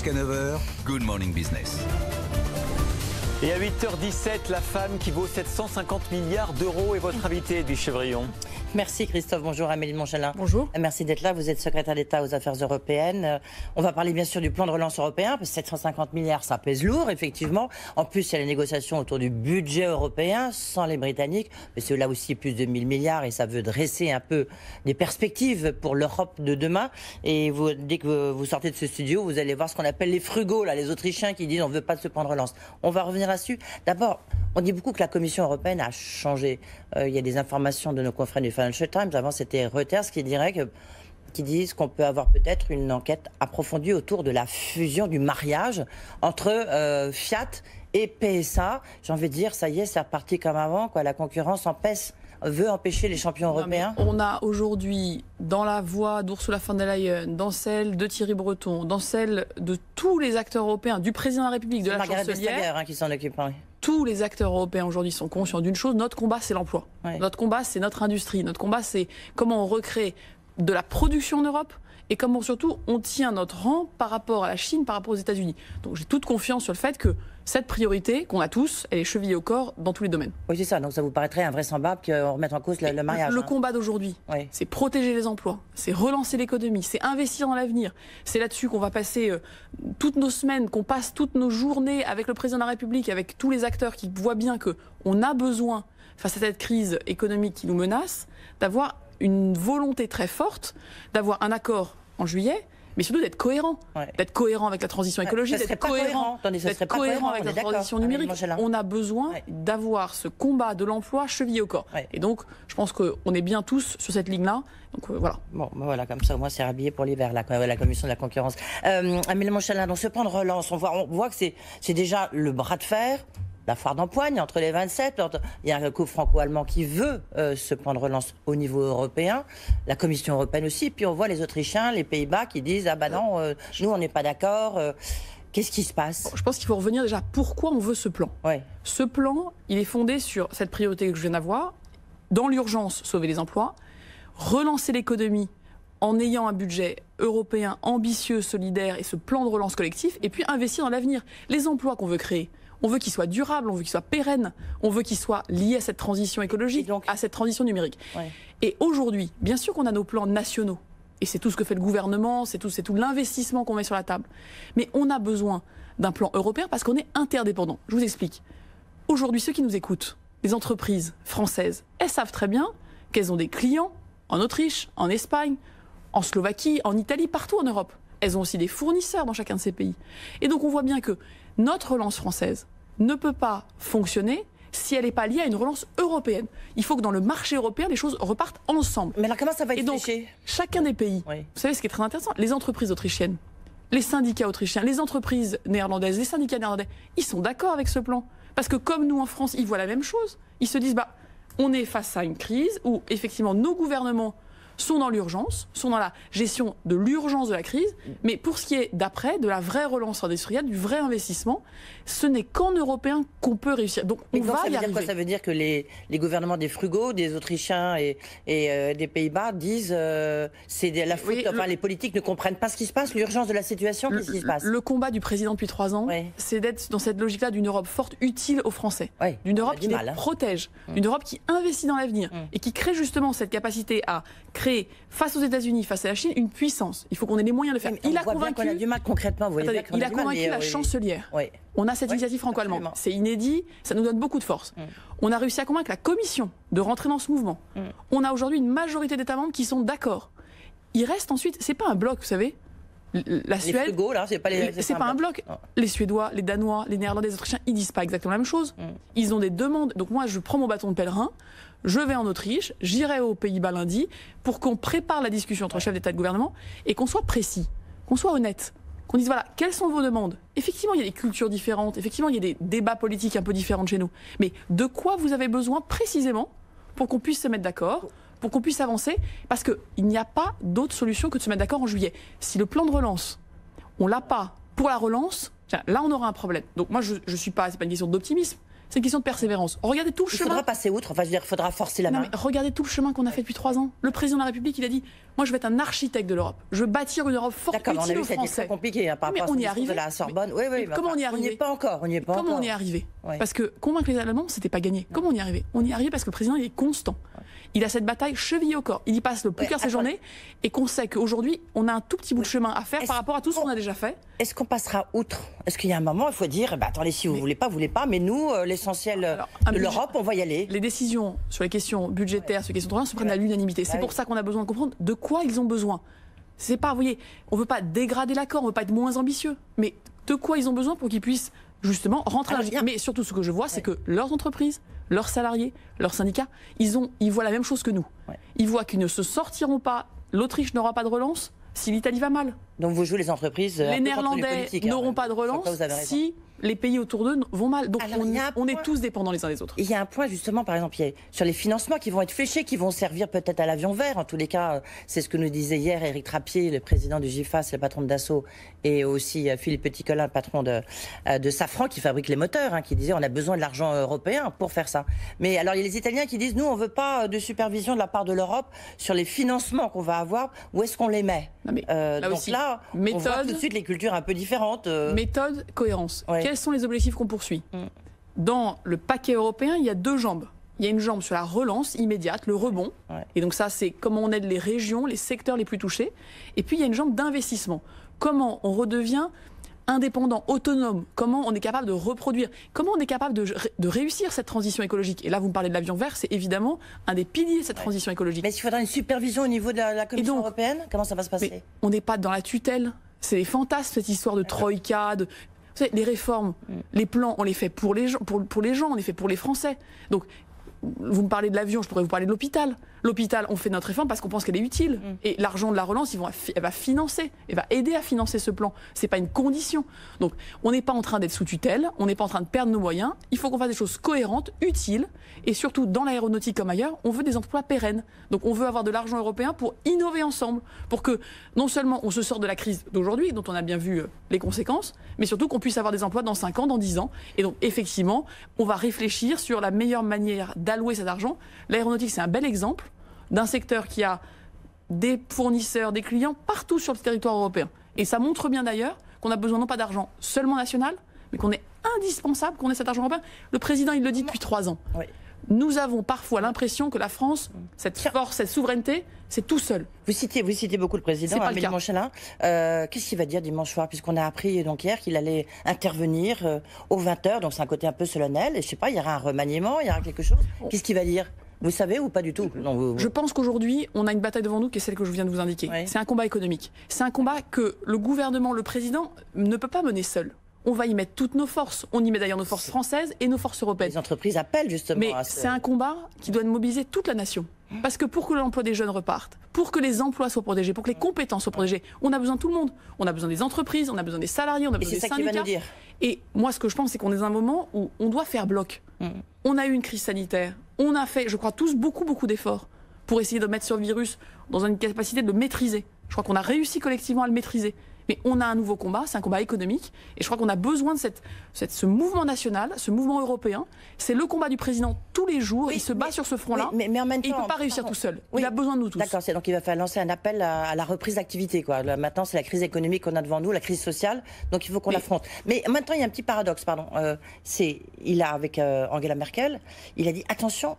Jusqu'à 9h, Good Morning Business. Et à 8h17, la femme qui vaut 750 milliards d'euros est votre invitée, Edwige Chevrillon. Merci Christophe, bonjour Amélie de Montchalin. Bonjour. Merci d'être là, vous êtes secrétaire d'État aux affaires européennes. On va parler bien sûr du plan de relance européen, parce que 750 milliards ça pèse lourd effectivement. En plus il y a les négociations autour du budget européen sans les Britanniques, mais c'est là aussi plus de 1000 milliards et ça veut dresser un peu des perspectives pour l'Europe de demain. Et dès que vous sortez de ce studio, vous allez voir ce qu'on appelle les frugaux, là, les Autrichiens qui disent on ne veut pas de ce plan de relance. On va revenir là-dessus. D'abord, on dit beaucoup que la Commission européenne a changé. Il y a des informations de nos confrères du Financial Times. Avant, c'était Reuters qui disent qu'on peut avoir peut-être une enquête approfondie autour de la fusion du mariage entre Fiat et PSA. J'ai envie de dire, ça y est, c'est reparti comme avant, quoi. La concurrence veut empêcher les champions européens. On a aujourd'hui, dans la voix d'Ursula von der Leyen, dans celle de Thierry Breton, dans celle de tous les acteurs européens, du président de la République, de la chancelière, qui s'en occupe. Oui. Tous les acteurs européens aujourd'hui sont conscients d'une chose, notre combat c'est l'emploi. Oui. Notre combat c'est notre industrie, notre combat c'est comment on recrée de la production en Europe et comment surtout on tient notre rang par rapport à la Chine, par rapport aux États-Unis. Donc j'ai toute confiance sur le fait que cette priorité qu'on a tous, elle est chevillée au corps dans tous les domaines. Oui, c'est ça. Donc ça vous paraîtrait invraisemable qu'on remette en cause le mariage. Le combat d'aujourd'hui, c'est protéger les emplois, c'est relancer l'économie, c'est investir dans l'avenir. C'est là-dessus qu'on va passer toutes nos semaines, qu'on passe toutes nos journées avec le président de la République, avec tous les acteurs qui voient bien qu'on a besoin, face à cette crise économique qui nous menace, d'avoir une volonté très forte, d'avoir un accord en juillet, mais surtout d'être cohérent. D'être cohérent avec la transition écologique, d'être cohérent avec la transition numérique. On a besoin d'avoir ce combat de l'emploi chevillé au corps. Et donc, je pense qu'on est bien tous sur cette ligne-là. Donc voilà. Bon, voilà, comme ça, au moins, c'est rhabillé pour l'hiver, la Commission de la concurrence. Amélie Montchalin, donc ce plan de relance, on voit que c'est déjà le bras de fer, la foire d'empoigne entre les 27. Il y a un couple franco-allemand qui veut ce plan de relance au niveau européen, la Commission européenne aussi, puis on voit les Autrichiens, les Pays-Bas qui disent « Ah bah non, nous on n'est pas d'accord ». Qu'est-ce qui se passe? Je pense qu'il faut revenir déjà pourquoi on veut ce plan. Ce plan, il est fondé sur cette priorité que je viens d'avoir, dans l'urgence, sauver les emplois, relancer l'économie en ayant un budget européen ambitieux, solidaire et ce plan de relance collectif, et puis investir dans l'avenir. Les emplois qu'on veut créer, on veut qu'ils soient durables, on veut qu'ils soient pérennes, on veut qu'ils soient liés à cette transition écologique, donc à cette transition numérique. Et aujourd'hui, bien sûr qu'on a nos plans nationaux, et c'est tout ce que fait le gouvernement, c'est tout l'investissement qu'on met sur la table. Mais on a besoin d'un plan européen parce qu'on est interdépendants. Je vous explique. Aujourd'hui, ceux qui nous écoutent, les entreprises françaises, elles savent très bien qu'elles ont des clients en Autriche, en Espagne, en Slovaquie, en Italie, partout en Europe. Elles ont aussi des fournisseurs dans chacun de ces pays. Et donc on voit bien que notre relance française ne peut pas fonctionner si elle n'est pas liée à une relance européenne. Il faut que dans le marché européen, les choses repartent ensemble. Mais alors comment ça va être fléché ? Donc, chacun des pays, vous savez ce qui est très intéressant, les entreprises autrichiennes, les syndicats autrichiens, les entreprises néerlandaises, les syndicats néerlandais, ils sont d'accord avec ce plan. Parce que comme nous en France, ils voient la même chose. Ils se disent, on est face à une crise où effectivement nos gouvernements sont dans l'urgence, sont dans la gestion de l'urgence de la crise, mais pour ce qui est d'après, de la vraie relance industrielle, du vrai investissement, ce n'est qu'en européen qu'on peut réussir. Donc on va y arriver. Ça veut dire que les gouvernements des frugaux, des Autrichiens et des Pays-Bas disent c'est de la faute, les politiques ne comprennent pas ce qui se passe, l'urgence de la situation, qu'est-ce qui se passe? Le combat du président depuis 3 ans, c'est d'être dans cette logique-là d'une Europe forte, utile aux Français, d'une Europe qui les protège, d'une Europe qui investit dans l'avenir et qui crée justement cette capacité à créer face aux États-Unis, face à la Chine, une puissance. Il faut qu'on ait les moyens de le faire. Il a convaincu. On a du mal concrètement. Il a convaincu la chancelière. On a cette initiative franco-allemande. C'est inédit. Ça nous donne beaucoup de force. On a réussi à convaincre la Commission de rentrer dans ce mouvement. On a aujourd'hui une majorité d'États membres qui sont d'accord. Il reste ensuite. C'est pas un bloc, vous savez. La Suède. Les frugaux, là, c'est pas un bloc. Les Suédois, les Danois, les Néerlandais, les Autrichiens, ils disent pas exactement la même chose. Ils ont des demandes. Donc moi, je prends mon bâton de pèlerin. Je vais en Autriche, j'irai aux Pays-Bas lundi pour qu'on prépare la discussion entre chefs d'État et de gouvernement et qu'on soit précis, qu'on soit honnête, qu'on dise voilà, quelles sont vos demandes? Effectivement, il y a des cultures différentes, effectivement, il y a des débats politiques un peu différents de chez nous. Mais de quoi vous avez besoin précisément pour qu'on puisse se mettre d'accord, pour qu'on puisse avancer? Parce qu'il n'y a pas d'autre solution que de se mettre d'accord en juillet. Si le plan de relance, on l'a pas pour la relance, là on aura un problème. Donc moi, je suis pas, c'est pas une question d'optimisme. C'est une question de persévérance. Regardez tout le chemin. Il faudra passer outre, enfin je veux dire, il faudra forcer la main. Mais regardez tout le chemin qu'on a fait depuis 3 ans. Le président de la République, il a dit, moi je vais être un architecte de l'Europe. Je veux bâtir une Europe forte, utile aux Français. D'accord, on a vu, c'est compliqué par rapport à ce discours de la Sorbonne. Oui, comment on y est arrivé? On n'y est pas encore. Comment on y est arrivé? Parce que convaincre les Allemands, c'était pas gagné. Comment on y est arrivé? On y est arrivé parce que le président, il est constant. Il a cette bataille chevillée au corps. Il y passe le plus cœur de ses journées et qu'on sait qu'aujourd'hui, on a un tout petit bout de chemin à faire par rapport à tout ce qu'on a déjà fait. Est-ce qu'on passera outre? Est-ce qu'il y a un moment, il faut dire, attendez, si vous voulez pas, mais nous, l'essentiel de l'Europe, on va y aller. Les décisions sur les questions budgétaires, sur les questions de rien, se prennent à l'unanimité. C'est pour ça qu'on a besoin de comprendre de quoi ils ont besoin. C'est pas, vous voyez, on veut pas dégrader l'accord, on veut pas être moins ambitieux, mais de quoi ils ont besoin pour qu'ils puissent justement rentrer. Mais surtout, ce que je vois, c'est que leurs entreprises, leurs salariés, leurs syndicats, ils voient la même chose que nous. Ils voient qu'ils ne se sortiront pas, l'Autriche n'aura pas de relance si l'Italie va mal. Donc vous jouez les entreprises. Les Néerlandais n'auront pas de relance si les pays autour d'eux vont mal. Donc on est tous dépendants les uns des autres. Il y a un point justement, par exemple, sur les financements qui vont être fléchés, qui vont servir peut-être à l'avion vert. En tous les cas, c'est ce que nous disait hier Éric Trappier, le président du GIFAS, le patron de Dassault, et aussi Philippe Petitcolin, le patron de Safran, qui fabrique les moteurs, qui disait on a besoin de l'argent européen pour faire ça. Mais alors il y a les Italiens qui disent nous on veut pas de supervision de la part de l'Europe sur les financements qu'on va avoir. Où est-ce qu'on les met? Donc aussi, là, on voit tout de suite les cultures un peu différentes. Méthode, cohérence. Quels sont les objectifs qu'on poursuit? Dans le paquet européen, il y a 2 jambes. Il y a une jambe sur la relance immédiate, le rebond. Et donc ça, c'est comment on aide les régions, les secteurs les plus touchés. Et puis il y a une jambe d'investissement. Comment on redevient indépendant, autonome, comment on est capable de reproduire, comment on est capable de réussir cette transition écologique. Et là, vous me parlez de l'avion vert, c'est évidemment un des piliers de cette transition écologique. Mais il faudra une supervision au niveau de la Commission européenne? Comment ça va se passer? On n'est pas dans la tutelle. C'est des fantasmes, cette histoire de troïka, vous savez, les réformes, les plans, on les fait pour les gens, on les fait pour les Français. Donc, vous me parlez de l'avion, je pourrais vous parler de l'hôpital. L'hôpital, on fait notre réforme parce qu'on pense qu'elle est utile. Et l'argent de la relance, elle va financer, elle va aider à financer ce plan. C'est pas une condition. Donc, on n'est pas en train d'être sous tutelle, on n'est pas en train de perdre nos moyens. Il faut qu'on fasse des choses cohérentes, utiles, et surtout dans l'aéronautique comme ailleurs, on veut des emplois pérennes. Donc, on veut avoir de l'argent européen pour innover ensemble, pour que non seulement on se sorte de la crise d'aujourd'hui, dont on a bien vu les conséquences, mais surtout qu'on puisse avoir des emplois dans 5 ans, dans 10 ans. Et donc, effectivement, on va réfléchir sur la meilleure manière d'allouer cet argent. L'aéronautique, c'est un bel exemple d'un secteur qui a des fournisseurs, des clients partout sur le territoire européen. Et ça montre bien d'ailleurs qu'on a besoin non pas d'argent seulement national, mais qu'on est indispensable qu'on ait cet argent européen. Le président, il le dit depuis 3 ans. Nous avons parfois l'impression que la France, cette force, cette souveraineté, c'est tout seul. Vous citiez beaucoup le président, Amélie Montchalin. Qu'est-ce qu'il va dire dimanche soir? Puisqu'on a appris donc hier qu'il allait intervenir aux 20h, donc c'est un côté un peu solennel. Et je sais pas, il y aura un remaniement, il y aura quelque chose. Qu'est-ce qu'il va dire? Vous savez ou pas du tout? Je pense qu'aujourd'hui, on a une bataille devant nous qui est celle que je viens de vous indiquer. C'est un combat économique. C'est un combat que le gouvernement, le président, ne peut pas mener seul. On va y mettre toutes nos forces. On y met d'ailleurs nos forces françaises et nos forces européennes. Les entreprises appellent justement. Mais c'est un combat qui doit mobiliser toute la nation. Parce que pour que l'emploi des jeunes reparte, pour que les emplois soient protégés, pour que les compétences soient protégées, on a besoin de tout le monde. On a besoin des entreprises, on a besoin des salariés, on a besoin des syndicats. Qui va nous dire. Et moi, ce que je pense, c'est qu'on est dans un moment où on doit faire bloc. On a eu une crise sanitaire. On a fait, je crois, tous beaucoup d'efforts pour essayer de mettre sur le virus dans une capacité de le maîtriser. Je crois qu'on a réussi collectivement à le maîtriser. Mais on a un nouveau combat, c'est un combat économique. Et je crois qu'on a besoin de ce mouvement national, ce mouvement européen. C'est le combat du président tous les jours. Il se bat sur ce front-là. Mais en même temps, et il ne peut pas réussir tout seul. Il a besoin de nous tous. D'accord, donc il va falloir lancer un appel à la reprise d'activité. Maintenant, c'est la crise économique qu'on a devant nous, la crise sociale. Donc il faut qu'on l'affronte. Mais maintenant, il y a un petit paradoxe, pardon. Il a, avec Angela Merkel, il a dit attention,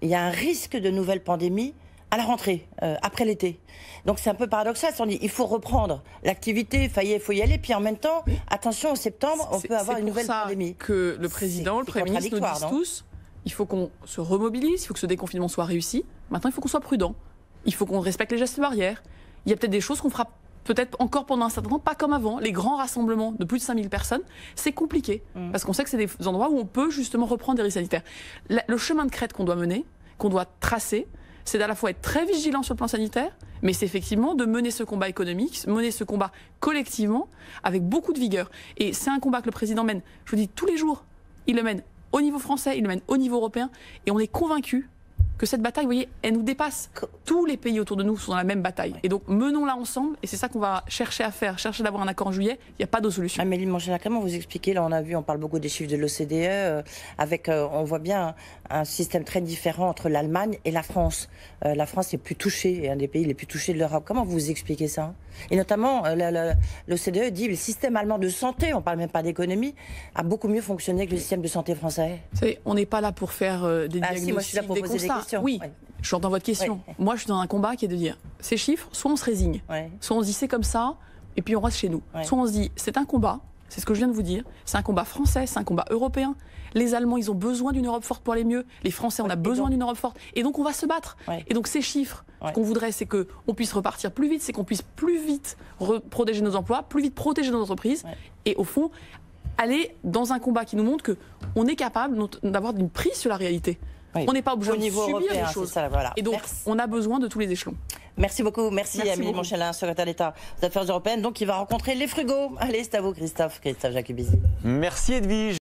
il y a un risque de nouvelle pandémie à la rentrée, après l'été. Donc c'est un peu paradoxal. On dit il faut reprendre l'activité, il faut y aller. Puis en même temps, attention, en septembre, on peut avoir une nouvelle pandémie. C'est pour ça que le président, le Premier ministre nous disent tous, il faut qu'on se remobilise, il faut que ce déconfinement soit réussi. Maintenant, il faut qu'on soit prudent. Il faut qu'on respecte les gestes barrières. Il y a peut-être des choses qu'on fera peut-être encore pendant un certain temps, pas comme avant. Les grands rassemblements de plus de 5000 personnes, c'est compliqué. Parce qu'on sait que c'est des endroits où on peut justement reprendre des risques sanitaires. Le chemin de crête qu'on doit mener, qu'on doit tracer, c'est à la fois être très vigilant sur le plan sanitaire, mais c'est effectivement de mener ce combat économique, mener ce combat collectivement, avec beaucoup de vigueur. Et c'est un combat que le président mène, je vous dis, tous les jours. Il le mène au niveau français, il le mène au niveau européen, et on est convaincus que cette bataille, vous voyez, elle nous dépasse. Tous les pays autour de nous sont dans la même bataille. Et donc, menons-la ensemble, et c'est ça qu'on va chercher à faire, chercher d'avoir un accord en juillet. Il n'y a pas d'autre solution. Amélie Montchalin, comment vous expliquez, là on a vu, on parle beaucoup des chiffres de l'OCDE, on voit bien un système très différent entre l'Allemagne et la France. La France est plus touchée, est un des pays les plus touchés de l'Europe. Comment vous expliquez ça? Et notamment, l'OCDE dit que le système allemand de santé, on ne parle même pas d'économie, a beaucoup mieux fonctionné que le système de santé français. Vous savez, on n'est pas là pour faire des diagnostics, si, moi je suis là pour poser des questions. Oui, j'entends votre question. Moi, je suis dans un combat qui est de dire, ces chiffres, soit on se résigne, soit on se dit c'est comme ça, et puis on reste chez nous. Soit on se dit, c'est un combat, c'est ce que je viens de vous dire, c'est un combat français, c'est un combat européen. Les Allemands, ils ont besoin d'une Europe forte pour aller mieux. Les Français, on a besoin d'une Europe forte. Et donc, on va se battre. Et donc, ces chiffres, ce qu'on voudrait, c'est qu'on puisse repartir plus vite, c'est qu'on puisse plus vite protéger nos emplois, plus vite protéger nos entreprises. Et au fond, aller dans un combat qui nous montre qu'on est capable d'avoir une prise sur la réalité. On n'est pas obligé de subir les choses. Ça, voilà. Et donc, on a besoin de tous les échelons. Merci beaucoup. Merci Amélie Montchalin, secrétaire d'État aux Affaires européennes, donc qui va rencontrer les frugaux. Allez, c'est à vous, Christophe Jacubizzi. Merci Edwige.